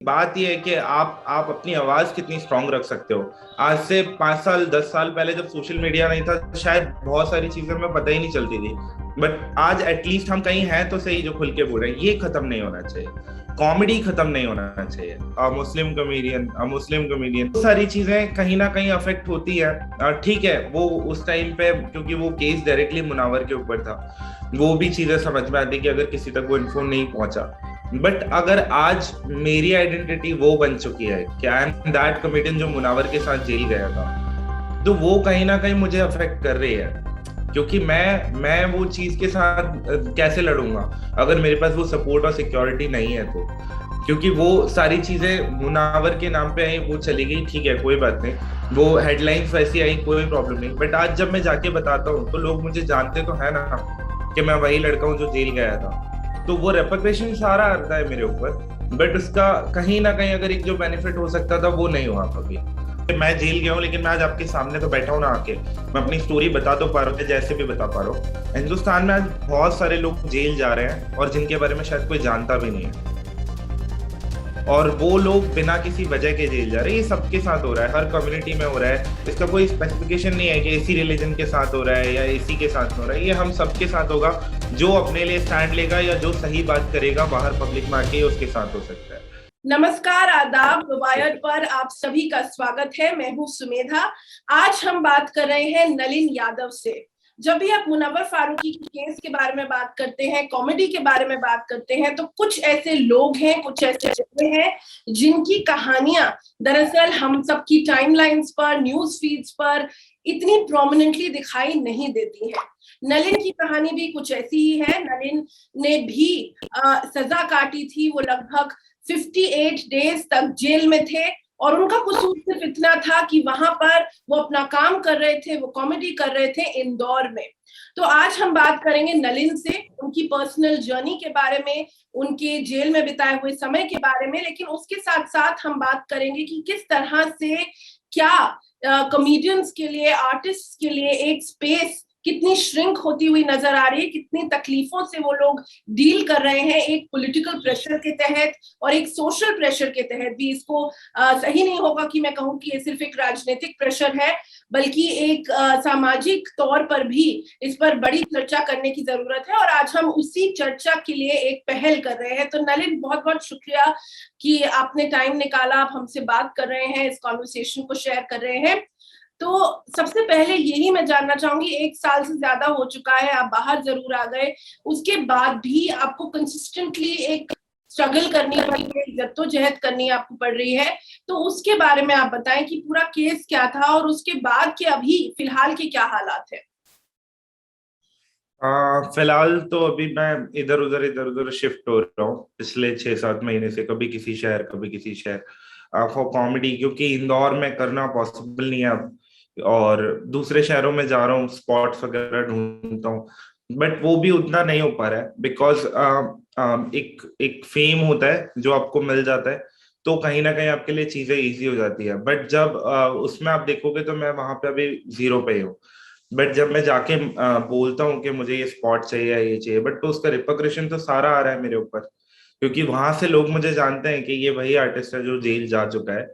बात यह है कि आप अपनी आवाज कितनी स्ट्रांग रख सकते हो। आज से 5 साल 10 साल पहले जब सोशल मीडिया नहीं था, शायद बहुत सारी चीजें हमें पता ही नहीं चलती थी। बट आज एटलीस्ट हम कहीं हैं तो सही जो खुल के बोल रहे हैं। ये खत्म नहीं होना चाहिए। कॉमेडी खत्म नहीं होना चाहिए। मुस्लिम कमेडियन सारी चीजें कहीं ना कहीं अफेक्ट होती है। ठीक है, वो उस टाइम पे क्योंकि वो केस डायरेक्टली मुनावर के ऊपर था, वो भी चीजें समझ में आती कि अगर किसी तक वो इन्फो नहीं पहुंचा। बट अगर आज मेरी आइडेंटिटी वो बन चुकी है कि आई एम दैट कॉमेडियन जो मुनावर के साथ जेल गया था, तो वो कहीं ना कहीं मुझे अफेक्ट कर रही है। क्योंकि मैं वो चीज के साथ कैसे लड़ूंगा अगर मेरे पास वो सपोर्ट और सिक्योरिटी नहीं है तो। क्योंकि वो सारी चीजें मुनावर के नाम पे आई, वो चली गई, ठीक है कोई बात नहीं, वो हेडलाइंस वैसी आई, कोई प्रॉब्लम नहीं। बट आज जब मैं जाके बताता हूँ तो लोग मुझे जानते तो है ना कि मैं वही लड़का हूँ जो जेल गया था। तो वो रेपुटेशन सारा आता है मेरे ऊपर। बट उसका कहीं ना कहीं अगर एक जो बेनिफिट हो सकता था वो नहीं हुआ कभी। मैं जेल गया हूँ लेकिन मैं आज आपके सामने तो बैठा हूँ ना आके, मैं अपनी स्टोरी बता तो पा रहा हूँ, जैसे भी बता पा रहा हूँ। हिंदुस्तान में आज बहुत सारे लोग जेल जा रहे हैं और जिनके बारे में शायद कोई जानता भी नहीं है, और वो लोग बिना किसी वजह के जेल जा रहे हैं। ये सबके साथ हो रहा है, हर कम्युनिटी में हो रहा है। इसका कोई स्पेसिफिकेशन नहीं है कि इसी रिलीजन के साथ हो रहा है या इसी के साथ हो रहा है। ये हम सबके साथ होगा। जो अपने लिए स्टैंड लेगा या जो सही बात करेगा बाहर पब्लिक में आके, उसके साथ हो सकता है। नमस्कार, आदाब। वायर पर आप सभी का स्वागत है। मैं हूं सुमेधा। आज हम बात कर रहे हैं नलिन यादव से। जब भी आप मुनव्वर फारूकी के केस के बारे में बात करते हैं, कॉमेडी के बारे में बात करते हैं, तो कुछ ऐसे लोग हैं, कुछ ऐसे जगह हैं जिनकी कहानियां दरअसल हम सबकी टाइमलाइंस पर, न्यूज फीड्स पर इतनी प्रोमिनेंटली दिखाई नहीं देती है। नलिन की कहानी भी कुछ ऐसी ही है। नलिन ने भी सजा काटी थी। वो लगभग 58 डेज तक जेल में थे और उनका कसूर सिर्फ इतना था कि वहां पर वो अपना काम कर रहे थे, वो कॉमेडी कर रहे थे इंदौर में। तो आज हम बात करेंगे नलिन से, उनकी पर्सनल जर्नी के बारे में, उनके जेल में बिताए हुए समय के बारे में। लेकिन उसके साथ साथ हम बात करेंगे कि किस तरह से, क्या कॉमेडियंस के लिए, आर्टिस्ट के लिए एक स्पेस कितनी श्रिंक होती हुई नजर आ रही है, कितनी तकलीफों से वो लोग डील कर रहे हैं एक पॉलिटिकल प्रेशर के तहत और एक सोशल प्रेशर के तहत भी। इसको सही नहीं होगा कि मैं कहूँ कि ये सिर्फ एक राजनीतिक प्रेशर है, बल्कि एक सामाजिक तौर पर भी इस पर बड़ी चर्चा करने की जरूरत है। और आज हम उसी चर्चा के लिए एक पहल कर रहे हैं। तो नलिन, बहुत बहुत शुक्रिया कि आपने टाइम निकाला, आप हमसे बात कर रहे हैं, इस कॉन्वर्सेशन को शेयर कर रहे हैं। तो सबसे पहले यही मैं जानना चाहूंगी, 1 साल से ज्यादा हो चुका है, आप बाहर जरूर आ गए, उसके बाद भी आपको कंसिस्टेंटली एक स्ट्रगल करनी पड़ी है, जद्दोजहद करनी आपको पड़ रही है। तो उसके बारे में आप बताएं कि पूरा केस क्या था और उसके बाद के अभी फिलहाल के क्या हालात है। फिलहाल तो अभी मैं इधर उधर शिफ्ट हो रहा हूँ पिछले 6-7 महीने से, कभी किसी शहर कभी किसी शहर, फॉर कॉमेडी, क्योंकि इंदौर में करना पॉसिबल नहीं है अब। और दूसरे शहरों में जा रहा हूँ, स्पॉट्स वगैरह ढूंढता हूँ। बट वो भी उतना नहीं हो पा रहा है बिकॉज एक एक फेम होता है जो आपको मिल जाता है, तो कहीं ना कहीं आपके लिए चीजें इजी हो जाती है। बट जब उसमें आप देखोगे तो मैं वहां पे अभी जीरो पे ही हूँ। बट जब मैं जाके बोलता हूँ कि मुझे ये स्पॉट चाहिए या ये चाहिए, बट तो उसका रिपरकशन तो सारा आ रहा है मेरे ऊपर, क्योंकि वहां से लोग मुझे जानते हैं कि ये वही आर्टिस्ट है जो जेल जा चुका है।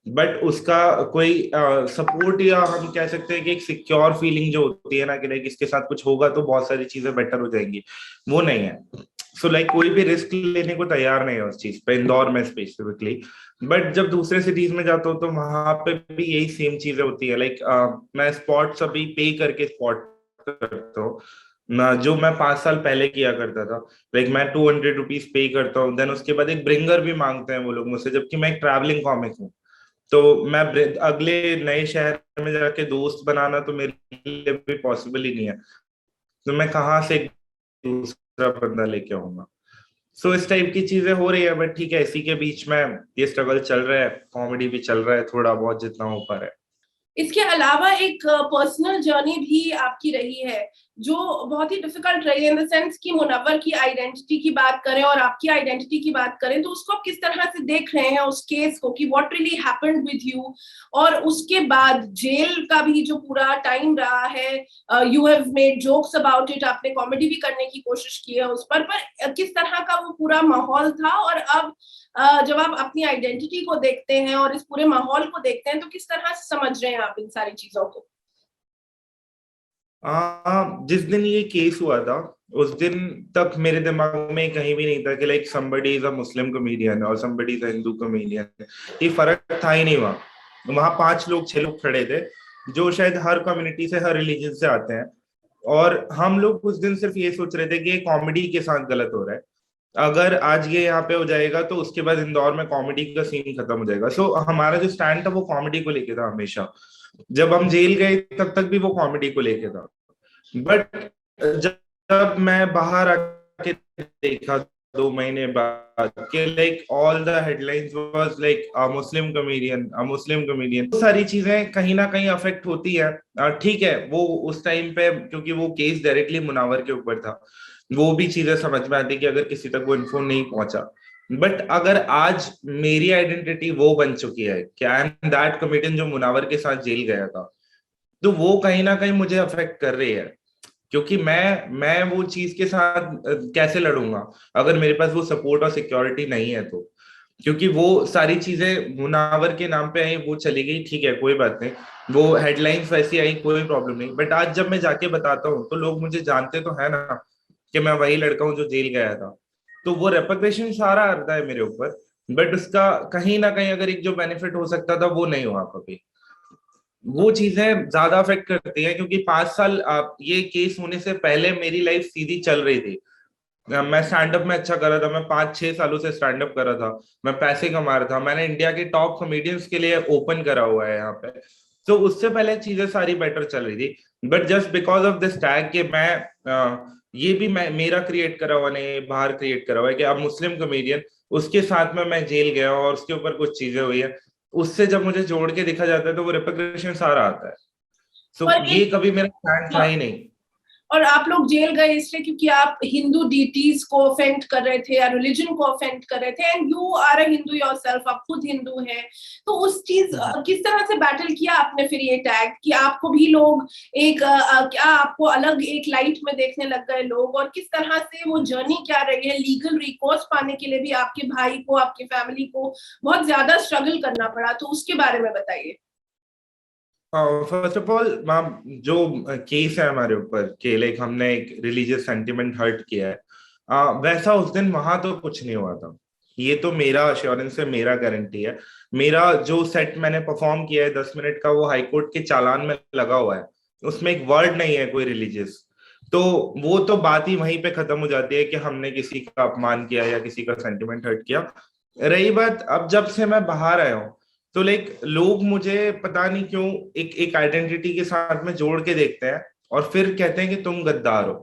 बट उसका कोई सपोर्ट, या हम कह सकते हैं कि एक सिक्योर फीलिंग जो होती है ना कि लाइक इसके साथ कुछ होगा तो बहुत सारी चीजें बेटर हो जाएंगी, वो नहीं है। सो लाइक कोई भी रिस्क लेने को तैयार नहीं है उस चीज पे, इंदौर में स्पेसिफिकली। बट जब दूसरे सिटीज में जाता हूँ तो वहां पे भी यही सेम चीजें होती है। लाइक मैं स्पॉट्स अभी पे करके स्पॉट करता हूँ जो मैं 5 साल पहले किया करता था। लाइक मैं 200 रुपीज पे करता हूँ, देन उसके बाद एक ब्रिंगर भी मांगते हैं वो लोग मुझसे, जबकि मैं एक ट्रैवलिंग कॉमिक हूँ। तो मैं अगले नए शहर में जाके दोस्त बनाना तो मेरे लिए भी पॉसिबल ही नहीं है। तो मैं कहाँ से एक दूसरा बंदा लेके आऊंगा। सो इस टाइप की चीजें हो रही है। बट ठीक है, इसी के बीच में ये स्ट्रगल चल रहा है, कॉमेडी भी चल रहा है थोड़ा बहुत जितना हो पा रहा है। इसके अलावा एक पर्सनल जर्नी भी आपकी रही है। जो बहुत ही डिफिकल्ट रही है, इन द सेंस कि मुनव्वर की आइडेंटिटी की बात करें और आपकी आइडेंटिटी की बात करें, तो उसको आप किस तरह से देख रहे हैं उस केस को, कि what really happened with you, और उसके बाद जेल का भी जो पूरा टाइम रहा है, you have made jokes about it, आपने कॉमेडी भी करने की कोशिश की है उस पर किस तरह का वो पूरा माहौल था, और अब जब आप अपनी आइडेंटिटी को देखते हैं और इस पूरे माहौल को देखते हैं, तो किस तरह से समझ रहे हैं आप इन सारी चीजों को? जिस दिन ये केस हुआ था उस दिन तक मेरे दिमाग में कहीं भी नहीं था कि like somebody is a Muslim comedian और somebody is a Hindu comedian. ये फर्क था ही नहीं। वहाँ वहाँ 5 लोग 6 लोग खड़े थे जो शायद हर कम्युनिटी से, हर रिलीजन से आते हैं, और हम लोग उस दिन सिर्फ ये सोच रहे थे कि ये कॉमेडी के साथ गलत हो रहा है। अगर आज ये यहाँ पे हो जाएगा तो उसके बाद इंदौर में कॉमेडी का सीन खत्म हो जाएगा। सो हमारा जो स्टैंड था वो कॉमेडी को लेके था हमेशा। जब हम जेल गए तब तक भी वो कॉमेडी को लेके था। बट जब मैं बाहर आके देखा 2 महीने बाद कि like all the headlines was like a Muslim comedian, a Muslim comedian, तो सारी चीजें कहीं ना कहीं अफेक्ट होती है। ठीक है, वो उस टाइम पे क्योंकि वो केस डायरेक्टली मुनावर के ऊपर था, वो भी चीजें समझ में आती कि अगर किसी तक वो इन्फो नहीं पहुंचा। बट अगर आज मेरी आइडेंटिटी वो बन चुकी है कि आई एम दैट कॉमेडियन जो मुनावर के साथ जेल गया था, तो वो कहीं ना कहीं मुझे अफेक्ट कर रही है। क्योंकि मैं वो चीज के साथ कैसे लड़ूंगा अगर मेरे पास वो सपोर्ट और सिक्योरिटी नहीं है तो। क्योंकि वो सारी चीजें मुनावर के नाम पे आई, वो चली गई, ठीक है कोई बात नहीं, वो हेडलाइंस वैसी आई, कोई प्रॉब्लम नहीं। बट आज जब मैं जाके बताता हूँ तो लोग मुझे जानते तो है ना कि मैं वही लड़का हूँ जो जेल गया था। तो वो रेपुटेशन सारा आता है मेरे ऊपर। बट उसका कहीं ना कहीं अगर एक जो बेनिफिट हो सकता था वो नहीं हुआ कभी। वो चीजें ज्यादा अफेक्ट करती हैं क्योंकि 5 साल ये केस होने से पहले मेरी लाइफ सीधी चल रही थी। मैं स्टैंड अप में अच्छा कर रहा था, मैं 5-6 सालों से स्टैंड अप कर रहा था, मैं पैसे कमा रहा था, मैंने इंडिया के टॉप कॉमेडियंस के लिए ओपन करा हुआ है यहाँ पे। तो उससे पहले चीजें सारी बेटर चल रही थी। But just because of this tag कि मैं ये भी मैं मेरा क्रिएट करा हुआ नहीं, बाहर क्रिएट करा हुआ है कि अब मुस्लिम कॉमेडियन, उसके साथ में मैं जेल गया और उसके ऊपर कुछ चीजें हुई है, उससे जब मुझे जोड़ के देखा जाता है तो वो रिपरकशन सारा आता है। सो और ये एक, कभी मेरा प्लान था ही नहीं। और आप लोग जेल गए इसलिए क्योंकि आप हिंदू डीटीज को ऑफेंड कर रहे थे या रिलीजन को ऑफेंड कर रहे थे, and you are a Hindu yourself, आप खुद हिंदू हैं। तो उस चीज किस तरह से बैटल किया आपने फिर ये टैग, कि आपको भी लोग एक क्या आपको अलग एक लाइट में देखने लग गए लोग, और किस तरह से वो जर्नी क्या रही है? लीगल रिकोर्स पाने के लिए भी आपके भाई को, आपकी फैमिली को बहुत ज्यादा स्ट्रगल करना पड़ा, तो उसके बारे में बताइए। फर्स्ट ऑफ ऑल मैम, जो केस है हमारे ऊपर कि लाइक हमने एक रिलीजियस सेंटिमेंट हर्ट किया है, वैसा उस दिन वहां तो कुछ नहीं हुआ था। ये तो मेरा अश्योरेंस है, मेरा गारंटी है। मेरा जो सेट मैंने परफॉर्म किया है 10 मिनट का, वो हाईकोर्ट के चालान में लगा हुआ है, उसमें एक वर्ड नहीं है कोई रिलीजियस। तो वो तो बात ही वहीं पे खत्म हो जाती है कि हमने किसी का अपमान किया या किसी का सेंटिमेंट हर्ट किया। रही बात, अब जब से मैं बाहर आया हूँ तो लाइक लोग मुझे पता नहीं क्यों एक एक आइडेंटिटी के साथ में जोड़ के देखते हैं और फिर कहते हैं कि तुम गद्दार हो,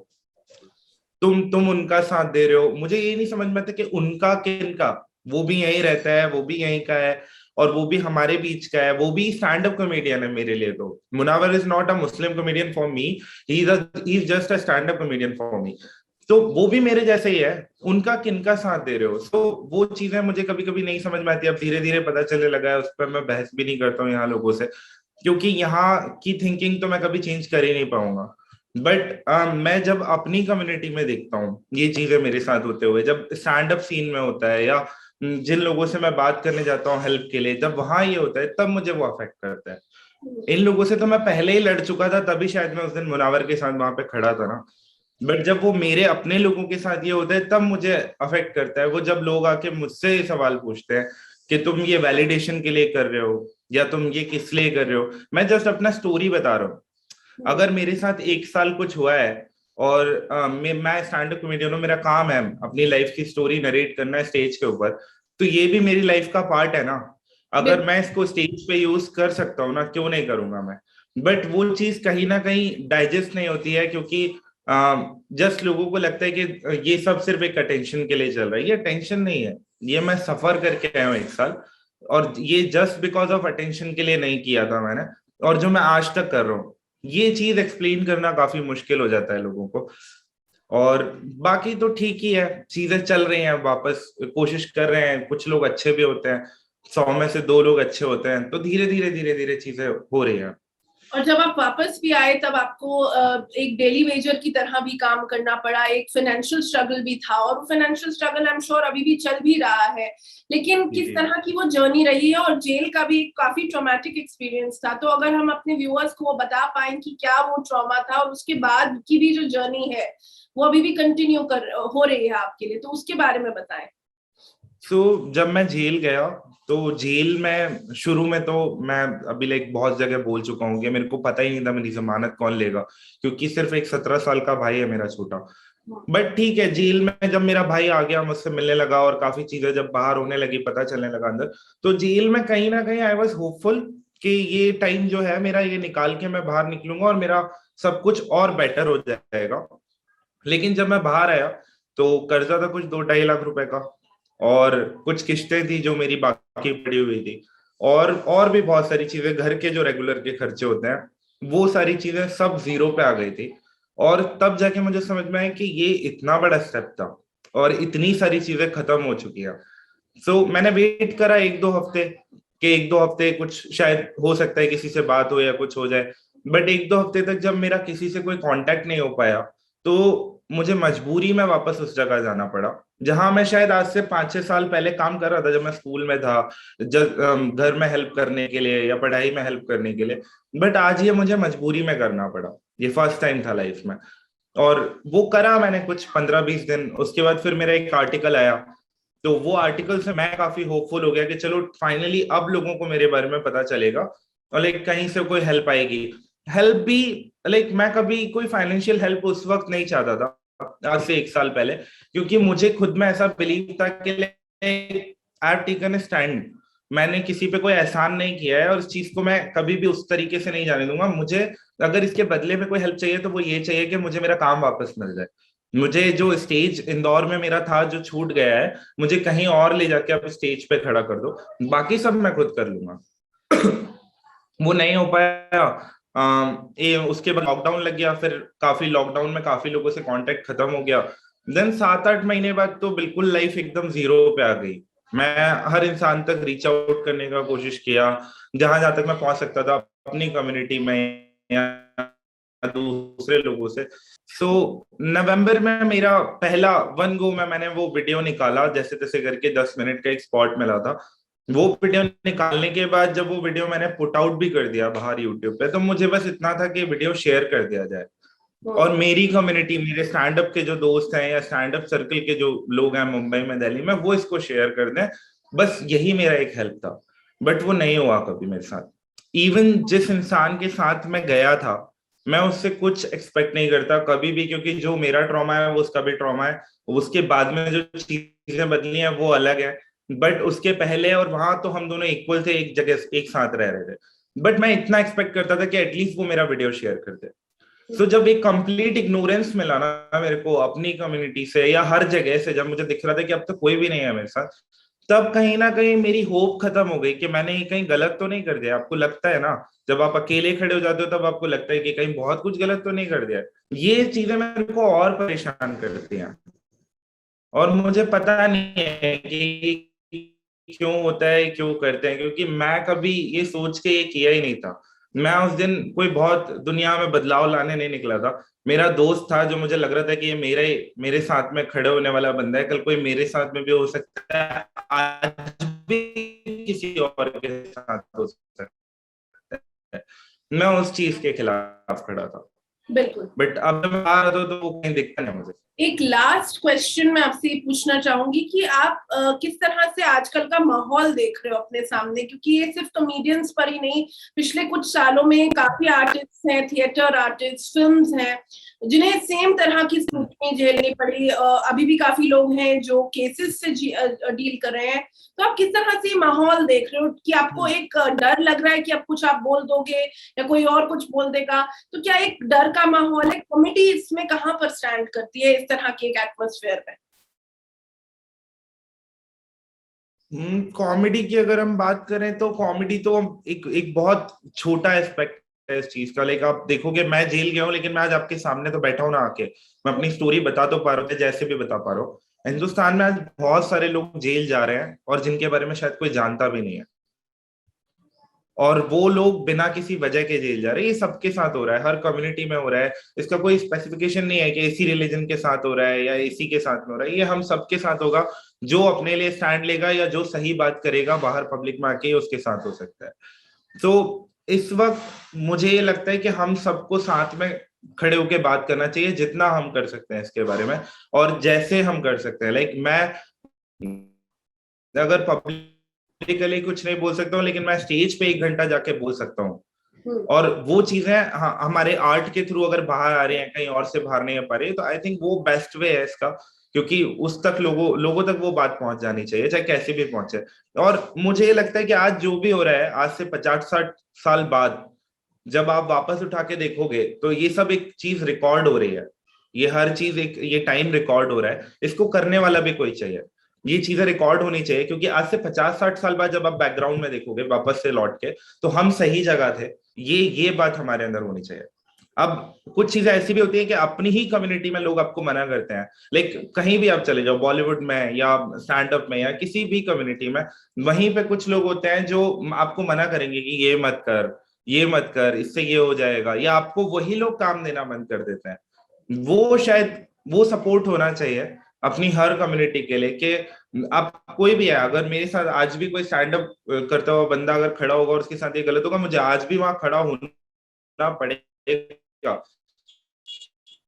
तुम उनका साथ दे रहे हो। मुझे ये नहीं समझ में आता कि उनका किनका, वो भी यहीं रहता है, वो भी यहीं का है, और वो भी हमारे बीच का है, वो भी स्टैंड अप कॉमेडियन है मेरे लिए। तो Munawar is not a Muslim comedian for me, he is just a stand up comedian for me. तो वो भी मेरे जैसे ही है, उनका किनका साथ दे रहे हो? तो वो चीजें मुझे कभी कभी नहीं समझ में आती। अब धीरे धीरे पता चलने लगा है, उस पर मैं बहस भी नहीं करता हूँ यहाँ लोगों से, क्योंकि यहाँ की थिंकिंग तो मैं कभी चेंज कर ही नहीं पाऊंगा। बट मैं जब अपनी कम्युनिटी में देखता हूँ ये चीजें मेरे साथ होते हुए, जब स्टैंड अप सीन में होता है या जिन लोगों से मैं बात करने जाता हूँ हेल्प के लिए, जब वहां ये होता है तब मुझे वो अफेक्ट करता है। इन लोगों से तो मैं पहले ही लड़ चुका था, तभी शायद मैं उस दिन मुनावर के साथ वहां पे खड़ा था ना। बट जब वो मेरे अपने लोगों के साथ ये होता है तब मुझे अफेक्ट करता है। वो जब लोग आके मुझसे ये सवाल पूछते हैं कि तुम ये वैलिडेशन के लिए कर रहे हो या तुम ये किस लिए कर रहे हो, मैं जस्ट अपना स्टोरी बता रहा हूँ। अगर मेरे साथ 1 साल कुछ हुआ है और मैं स्टैंड अप कॉमेडियन हूँ, मेरा काम है अपनी लाइफ की स्टोरी नरेट करना है स्टेज के ऊपर, तो ये भी मेरी लाइफ का पार्ट है ना। अगर मैं इसको स्टेज पे यूज कर सकता हूँ ना, क्यों नहीं करूंगा मैं? बट वो चीज कहीं ना कहीं डाइजेस्ट नहीं होती है क्योंकि जस्ट लोगों को लगता है कि ये सब सिर्फ एक अटेंशन के लिए चल रहा है। ये टेंशन नहीं है, ये मैं सफर करके आया हूँ 1 साल, और ये जस्ट बिकॉज ऑफ अटेंशन के लिए नहीं किया था मैंने, और जो मैं आज तक कर रहा हूँ। ये चीज एक्सप्लेन करना काफी मुश्किल हो जाता है लोगों को। और बाकी तो ठीक ही है, चीजें चल रही हैं, वापस कोशिश कर रहे हैं, कुछ लोग अच्छे भी होते हैं, 100 में से 2 लोग अच्छे होते हैं, तो धीरे धीरे धीरे धीरे चीजें हो रही हैं। और जब आप वापस भी आए तब आपको एक डेली वेजर की तरह भी काम करना पड़ा, एक फाइनेंशियल स्ट्रगल भी था, और financial struggle I am sure अभी भी चल भी रहा है। लेकिन किस जी। तरह की वो जर्नी रही है, और जेल का भी काफी ट्रॉमेटिक एक्सपीरियंस था, तो अगर हम अपने व्यूअर्स को वो बता पाए कि क्या वो ट्रॉमा था और उसके बाद की भी जो जर्नी है वो अभी भी कंटिन्यू कर हो रही है आपके लिए, तो उसके बारे में बताएं। जब मैं जेल गया, तो जेल में शुरू में तो मैं अभी लाइक बहुत जगह बोल चुका हूँ कि मेरे को पता ही नहीं था मेरी जमानत कौन लेगा, क्योंकि सिर्फ एक 17 साल का भाई है मेरा, छोटा। बट ठीक है, जेल में जब मेरा भाई आ गया, मुझसे मिलने लगा, और काफी चीजें जब बाहर होने लगी, पता चलने लगा अंदर, तो जेल में कहीं ना कहीं आई वॉज होपफुल कि ये टाइम जो है मेरा, ये निकाल के मैं बाहर निकलूंगा और मेरा सब कुछ और बेटर हो जाएगा। लेकिन जब मैं बाहर आया, तो कर्जा था कुछ 2-2.5 लाख रुपए का, और कुछ किस्तें थी जो मेरी बाकी पड़ी हुई थी, और भी बहुत सारी चीजें, घर के जो रेगुलर के खर्चे होते हैं, वो सारी चीजें सब जीरो पे आ गई थी। और तब जाके मुझे समझ में आया कि ये इतना बड़ा स्टेप था, और इतनी सारी चीजें खत्म हो चुकी हैं। मैंने वेट करा 1-2 हफ्ते, कि 1-2 हफ्ते कुछ शायद हो सकता है किसी से बात हो या कुछ हो जाए। बट 1-2 हफ्ते तक जब मेरा किसी से कोई कांटेक्ट नहीं हो पाया, तो मुझे मजबूरी में वापस उस जगह जाना पड़ा जहां मैं शायद आज से 5-6 साल पहले काम कर रहा था, जब मैं स्कूल में था, जब घर में हेल्प करने के लिए या पढ़ाई में हेल्प करने के लिए। बट आज ये मुझे मजबूरी में करना पड़ा, ये फर्स्ट टाइम था लाइफ में। और वो करा मैंने कुछ 15-20 दिन, उसके बाद फिर मेरा एक आर्टिकल आया। तो वो आर्टिकल से मैं काफी होपफुल हो गया कि चलो फाइनली अब लोगों को मेरे बारे में पता चलेगा, और लाइक कहीं से कोई हेल्प आएगी। हेल्प भी, लाइक मैं कभी कोई फाइनेंशियल हेल्प उस वक्त नहीं चाहता था, आज से 1 साल पहले, क्योंकि मुझे खुद में ऐसा बिलीव था कि आई हैव टेकन स्टैंड, मैंने किसी पे कोई एहसान नहीं किया है, और इस चीज को मैं कभी भी उस तरीके से नहीं जाने दूंगा। मुझे अगर इसके बदले में कोई हेल्प चाहिए, तो वो ये चाहिए कि मुझे मेरा काम वापस मिल जाए। मुझे जो स्टेज इंदौर में मेरा था जो छूट गया है, मुझे कहीं और ले जाके आप स्टेज पे खड़ा कर दो, बाकी सब मैं खुद कर लूंगा। वो नहीं हो पाया। उसके बाद लॉकडाउन लग गया, फिर काफी लॉकडाउन में काफी लोगों से कांटेक्ट खत्म हो गया। देन 7-8 महीने बाद तो बिल्कुल लाइफ एकदम जीरो पे आ गई। मैं हर इंसान तक रीच आउट करने का कोशिश किया, जहां जहां तक मैं पहुंच सकता था, अपनी कम्युनिटी में या दूसरे लोगों से। नवंबर में मेरा पहला वन गो में मैंने वो वीडियो निकाला, जैसे तैसे करके 10 मिनट का एक स्पॉट मिला था। वो वीडियो निकालने के बाद जब वो वीडियो मैंने पुट आउट भी कर दिया बाहर यूट्यूब पे, तो मुझे बस इतना था कि वीडियो शेयर कर दिया जाए, और मेरी कम्युनिटी, मेरे स्टैंड अप के जो दोस्त हैं या स्टैंड अप सर्कल के जो लोग हैं मुंबई में, दिल्ली में, वो इसको शेयर कर दें। बस यही मेरा एक हेल्प था। बट वो नहीं हुआ कभी मेरे साथ। इवन जिस इंसान के साथ मैं गया था, मैं उससे कुछ एक्सपेक्ट नहीं करता कभी भी, क्योंकि जो मेरा ट्रॉमा है वो उसका भी ट्रॉमा है। उसके बाद में जो चीजें बदली हैं वो अलग है। बट उसके पहले और वहां तो हम दोनों इक्वल थे, एक जगह एक साथ रह रहे थे। बट मैं इतना एक्सपेक्ट करता था कि एटलीस्ट वो मेरा वीडियो शेयर कर दे। जब एक कंप्लीट इग्नोरेंस मिला ना मेरे को अपनी कम्युनिटी से या हर जगह से, जब मुझे दिख रहा था कि अब तो कोई भी नहीं है मेरे साथ, तब कहीं ना कहीं मेरी होप खत्म हो गई कि मैंने ये कहीं गलत तो नहीं कर दिया। आपको लगता है ना, जब आप अकेले खड़े हो जाते हो तब आपको लगता है कि कहीं बहुत कुछ गलत तो नहीं कर दिया। ये चीजें मेरे को और परेशान करती हैं, और मुझे पता नहीं है कि क्यों होता है, क्यों करते हैं, क्योंकि मैं कभी ये सोच के ये किया ही नहीं था। मैं उस दिन कोई बहुत दुनिया में बदलाव लाने नहीं निकला था। मेरा दोस्त था जो मुझे लग रहा था कि ये मेरे मेरे साथ में खड़े होने वाला बंदा है, कल कोई मेरे साथ में भी हो सकता है, आज भी किसी और के साथ हो सकता है। मैं उस चीज के खिलाफ खड़ा था। बिल्कुल। बट अब मैं आ रहा था तो वो कहीं दिखता नहीं मुझे। एक लास्ट क्वेश्चन मैं आपसे ये पूछना चाहूंगी कि आप किस तरह से आजकल का माहौल देख रहे हो अपने सामने, क्योंकि ये सिर्फ कॉमेडियंस पर ही नहीं, पिछले कुछ सालों में काफी आर्टिस्ट हैं, थिएटर आर्टिस्ट, फिल्म्स हैं, जिन्हें सेम तरह की स्क्रूटनी झेलनी पड़ी। अभी भी काफी लोग हैं जो केसेस से डील कर रहे हैं। तो आप किस तरह से माहौल देख रहे हो, कि आपको एक डर लग रहा है कि अब कुछ आप बोल दोगे या कोई और कुछ बोल देगा, तो क्या एक डर का माहौल है? कॉमेडी इसमें कहाँ पर स्टैंड करती है इस तरह के एक एटमॉस्फेयर में? कॉमेडी की अगर हम बात करें, तो कॉमेडी तो एक एक बहुत छोटा एस्पेक्ट है इस चीज का। लाइक आप देखोगे मैं जेल गया हूँ, लेकिन मैं आज आपके सामने तो बैठा हूँ ना आके, मैं अपनी स्टोरी बता तो पा रहा हूँ, जैसे भी बता पा रहा हूँ। हिंदुस्तान में आज बहुत सारे लोग जेल जा रहे हैं और जिनके बारे में शायद कोई जानता भी नहीं है, और वो लोग बिना किसी वजह के जेल जा रहे हैं। ये सबके साथ हो रहा है, हर कम्युनिटी में हो रहा है। इसका कोई स्पेसिफिकेशन नहीं है कि इसी रिलीजन के साथ हो रहा है या इसी के साथ में हो रहा है। ये हम सबके साथ होगा, जो अपने लिए स्टैंड लेगा या जो सही बात करेगा बाहर पब्लिक में आके, उसके साथ हो सकता है। तो इस वक्त मुझे ये लगता है कि हम सबको साथ में खड़े होकर बात करना चाहिए, जितना हम कर सकते हैं इसके बारे में, और जैसे हम कर सकते हैं। लाइक मैं अगर पब्लिकली कुछ नहीं बोल सकता हूँ, लेकिन मैं स्टेज पे 1 घंटा जाके बोल सकता हूँ। और वो चीजें हमारे आर्ट के थ्रू अगर बाहर आ रही हैं, कहीं और से बाहर नहीं आ पा रही, तो आई थिंक वो बेस्ट वे है इसका, क्योंकि उस तक लोगों तक वो बात पहुंच जानी चाहिए, चाहे कैसे भी पहुंचे। और मुझे ये लगता है कि आज जो भी हो रहा है, आज से 50-60 साल बाद जब आप वापस उठा के देखोगे, तो ये सब एक चीज रिकॉर्ड हो रही है। ये हर चीज एक ये टाइम रिकॉर्ड हो रहा है, इसको करने वाला भी कोई चाहिए। ये चीजें रिकॉर्ड होनी चाहिए, क्योंकि आज से 50-60 साल बाद जब आप बैकग्राउंड में देखोगे वापस से लौट के, तो हम सही जगह थे। ये बात हमारे अंदर होनी चाहिए। अब कुछ चीजें ऐसी भी होती है कि अपनी ही कम्युनिटी में लोग आपको मना करते हैं। लाइक कहीं भी आप चले जाओ, बॉलीवुड में या स्टैंड अप में या किसी भी कम्युनिटी में, वहीं पे कुछ लोग होते हैं जो आपको मना करेंगे कि ये मत कर, ये मत कर, इससे ये हो जाएगा, या आपको वही लोग काम देना बंद कर देते हैं। वो शायद वो सपोर्ट होना चाहिए अपनी हर कम्युनिटी के लिए, कि अब कोई भी है, अगर मेरे साथ आज भी कोई स्टैंड अप करता हुआ बंदा अगर खड़ा होगा और उसके साथ ये गलत होगा, मुझे आज भी वहां खड़ा होना पड़ेगा।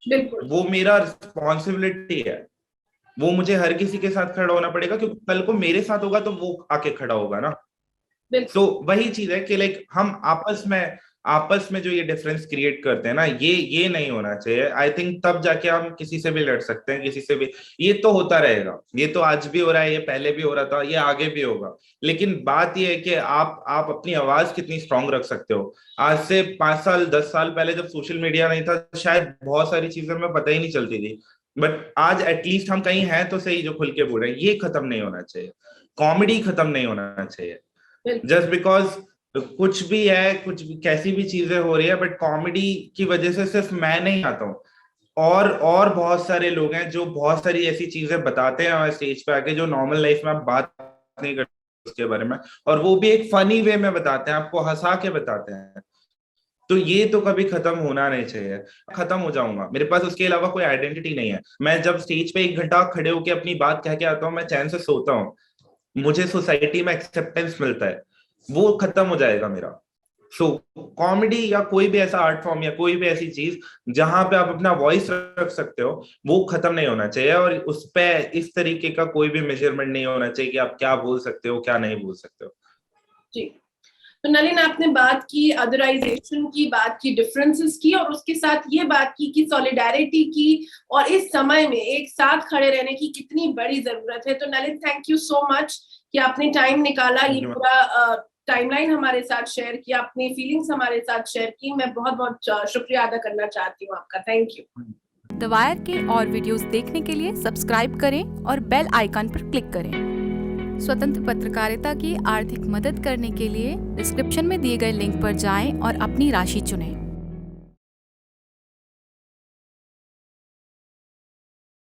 बिल्कुल, वो मेरा रिस्पॉन्सिबिलिटी है, वो मुझे हर किसी के साथ खड़ा होना पड़ेगा, क्योंकि कल को मेरे साथ होगा तो वो आके खड़ा होगा ना। तो वही चीज है कि लाइक हम आपस में जो ये डिफरेंस क्रिएट करते हैं ना, ये नहीं होना चाहिए। आई थिंक तब जाके हम किसी से भी लड़ सकते हैं, किसी से भी। ये तो होता रहेगा, ये तो आज भी हो रहा है, ये पहले भी हो रहा था, ये आगे भी होगा। लेकिन बात ये है कि आप अपनी आवाज कितनी स्ट्रांग रख सकते हो। आज से 5 साल 10 साल पहले जब सोशल मीडिया नहीं था, शायद बहुत सारी चीजें हमें पता ही नहीं चलती थी, बट आज एटलीस्ट हम कहीं हैं तो सही जो खुल के बोल रहे हैं। ये खत्म नहीं होना चाहिए, कॉमेडी खत्म नहीं होना चाहिए। जस्ट बिकॉज कुछ भी है, कुछ भी कैसी भी चीजें हो रही है, बट कॉमेडी की वजह से सिर्फ मैं नहीं आता हूँ, और बहुत सारे लोग हैं जो बहुत सारी ऐसी चीजें बताते हैं हमारे स्टेज पे आके, जो नॉर्मल लाइफ में आप बात नहीं करते उसके बारे में, और वो भी एक फनी वे में बताते हैं, आपको हंसा के बताते हैं। तो ये तो कभी खत्म होना नहीं चाहिए। खत्म हो जाऊंगा, मेरे पास उसके अलावा कोई आइडेंटिटी नहीं है। मैं जब स्टेज पे 1 घंटा खड़े होके अपनी बात कह के आता हूँ, मैं चैन से सोता हूँ, मुझे सोसाइटी में एक्सेप्टेंस मिलता है, वो खत्म हो जाएगा मेरा। सो कॉमेडी या कोई भी ऐसा आर्ट फॉर्म या कोई भी ऐसी चीज जहां पे आप अपना वॉइस रख सकते हो, वो खत्म नहीं होना चाहिए। और उस पे इस तरीके का कोई भी मेजरमेंट नहीं होना चाहिए कि आप क्या बोल सकते हो, क्या नहीं बोल सकते हो। जी। तो नलिन, आपने बात की अदराइजेशन की, बात की डिफरेंसेस की, और उसके साथ ये बात की कि सॉलिडारिटी की, और इस समय में एक साथ खड़े रहने की कितनी बड़ी जरूरत है। तो Nalin, thank you so much कि आपने टाइम निकाला, ये पूरा टाइमलाइन हमारे साथ शेयर किया, अपनी फीलिंग्स हमारे साथ शेयर की। मैं बहुत बहुत शुक्रिया अदा करना चाहती हूँ आपका। Thank you. द वायर के और वीडियोस देखने के लिए सब्सक्राइब करें और बेल आइकन पर क्लिक करें। स्वतंत्र पत्रकारिता की आर्थिक मदद करने के लिए डिस्क्रिप्शन में दिए गए लिंक पर जाएं और अपनी राशि चुनें।